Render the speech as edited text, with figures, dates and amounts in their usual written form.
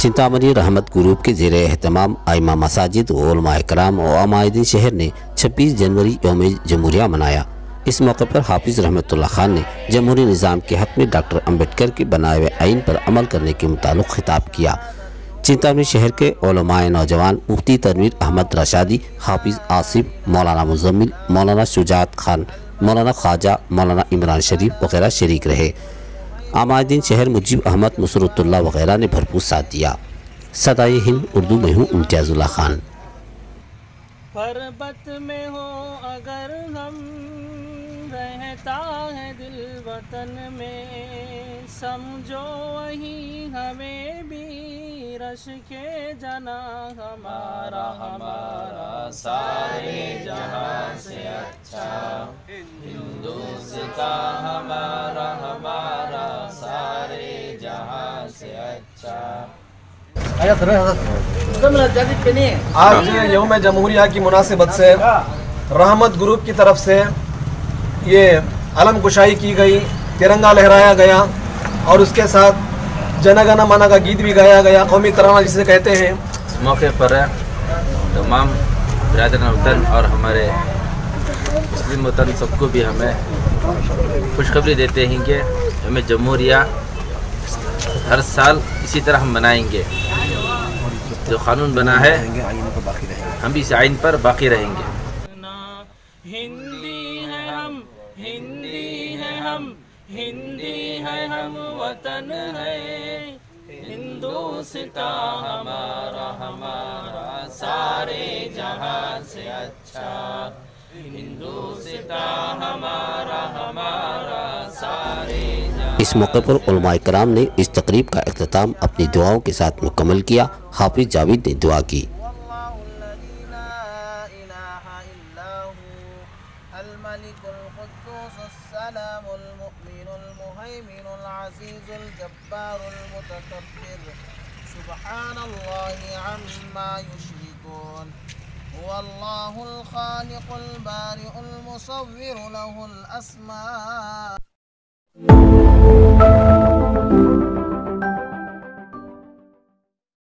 चिंतामणी रहमत ग्रुप के ज़ेरे एहतमाम आइमा मसाजिद व उलमा इकराम व आमायदीन शहर ने 26 जनवरी यौम जमहूरिया मनाया। इस मौके पर हाफिज़ रहमतुल्लाह खान ने जमहूरी निज़ाम के हक़ में डॉक्टर अम्बेडकर के बनाए हुए आइन पर अमल करने के मुतालिक खिताब किया। चिंतामणी शहर के उलमाए नौजवान मुफ्ती तनवीर अहमद रशादी, हाफिज़ आसिफ, मौलाना मुजम्मिल, मौलाना शुजात खान, मौलाना ख्वाजा, मौलाना इमरान शरीफ वगैरह शरीक रहे। आमादीन शहर मुजीब अहमद, मुसरतुल्लाह वगैरह ने भरपूर साथ दिया। सदा-ए-हिंद उर्दू में हूँ इम्तियाजुल्लाह खान। पर्वत में हो अगर हम, रहता है दिल वतन में, समझो वही हमें भी रश के जना हमारा हमारा सारे जहां से अच्छा, हिंदुस्तान हमारा हमारा सारे जहां से अच्छा। आज यौम जमहूरिया की मुनासिबत से रहमत ग्रुप की तरफ से ये अलम कुशाई की गई, तिरंगा लहराया गया और उसके साथ जनगण मन का गीत भी गाया गया, कौमी तराना जिसे कहते हैं। इस मौके पर तमाम बिरादरान वतन और हमारे मुस्लिम वतन सबको भी हमें खुशखबरी देते हैं कि यौम जमहूरिया हर साल इसी तरह हम मनाएंगे। जो कानून बना है हम भी इस आइन पर बाकी रहेंगे। हिंदी है हम, हिंदी है हम, हिंदी है हम, वतन है हिंदुस्तान हमारा हमारा सारे जहां से अच्छा, हिंदुस्तान हमारा हमारा सारे। इस मौके पर उलमा इकराम ने इस तकरीब का इख्तिताम अपनी दुआओं के साथ मुकम्मल किया। हाफिज जावेद ने दुआ की। हुवल्लाहुल खालिकुल बारिउल मुसव्विर लहुल अस्मा।